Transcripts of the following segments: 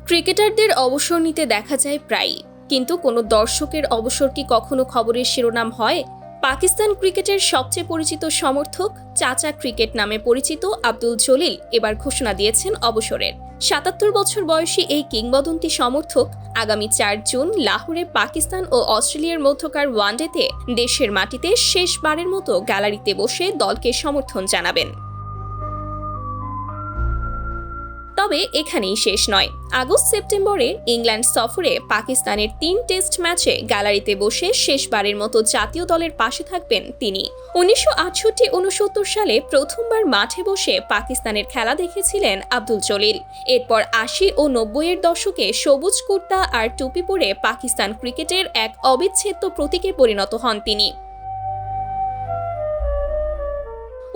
ক্রিকেটারদের অবসর নিতে দেখা যায় প্রায়ই, কিন্তু কোনো দর্শকের অবসর কি কখনো খবরের শিরোনাম হয়? পাকিস্তান ক্রিকেটের সবচেয়ে পরিচিত সমর্থক, চাচা ক্রিকেট নামে পরিচিত আব্দুল জলিল এবার ঘোষণা দিয়েছেন অবসরের। ৭৭ বছর বয়সী এই কিংবদন্তি সমর্থক আগামী ৪ জুন লাহোরে পাকিস্তান ও অস্ট্রেলিয়ার মধ্যকার ওয়ানডেতে দেশের মাটিতে শেষবারের মতো গ্যালারিতে বসে দলকে সমর্থন জানাবেন। তবে এখানেই শেষ নয়। আগস্ট-সেপ্টেম্বরে ইংল্যান্ড সফরে পাকিস্তানের ৩ টেস্ট ম্যাচে গ্যালারিতে বসে শেষবারের মতো জাতীয় দলের পাশে থাকবেন তিনি। ১৯৬৮-৬৯ সালে প্রথমবার মাঠে বসে পাকিস্তানের খেলা দেখেছিলেন আব্দুল জলিল। এরপর ৮০ ও ৯০-এর দশকে সবুজ কুর্তা আর টুপি পরে পাকিস্তান ক্রিকেটের এক অবিচ্ছেদ্য প্রতীকে পরিণত হন তিনি।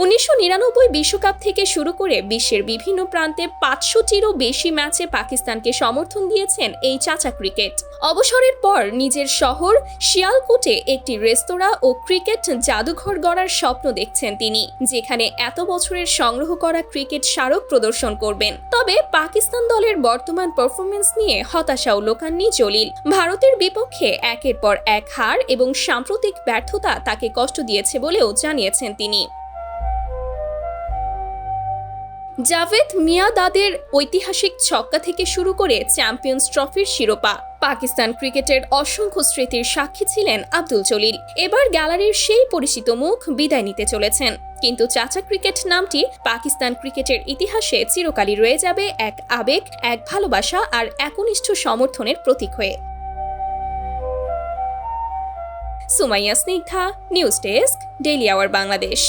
১৯৯৯ বিশ্বকাপ থেকে শুরু করে বিশ্বের বিভিন্ন প্রান্তে ৫০০টিরও বেশি ম্যাচে পাকিস্তানকে সমর্থন দিয়েছেন এই চাচা ক্রিকেট। অবসরের পর নিজের শহর শিয়ালকোটে একটি রেস্তোরাঁ ও ক্রিকেট জাদুঘর গড়ার স্বপ্ন দেখছেন তিনি, যেখানে এত বছরের সংগ্রহ করা ক্রিকেট স্মারক প্রদর্শন করবেন। তবে পাকিস্তান দলের বর্তমান পারফরমেন্স নিয়ে হতাশাও লোকাননি জলিল। ভারতের বিপক্ষে একের পর এক হার এবং সাম্প্রতিক ব্যর্থতা তাকে কষ্ট দিয়েছে বলেও জানিয়েছেন তিনি। জাভেদ মিয়াঁদাদের ঐতিহাসিক ছক্কা থেকে শুরু করে চ্যাম্পিয়ন্স ট্রফির শিরোপা, পাকিস্তান ক্রিকেটের অসংখ্য স্মৃতির সাক্ষী ছিলেন আব্দুল জলিল। এবার গ্যালারির সেই পরিচিত মুখ বিদায় নিতে চলেছেন, কিন্তু চাচা ক্রিকেট নামটি পাকিস্তান ক্রিকেটের ইতিহাসে চিরকালই রয়ে যাবে এক আবেগ, এক ভালোবাসা আর একনিষ্ঠ সমর্থনের প্রতীক হয়ে। Sumaiya Snigdha, news desk, daily our Bangladesh.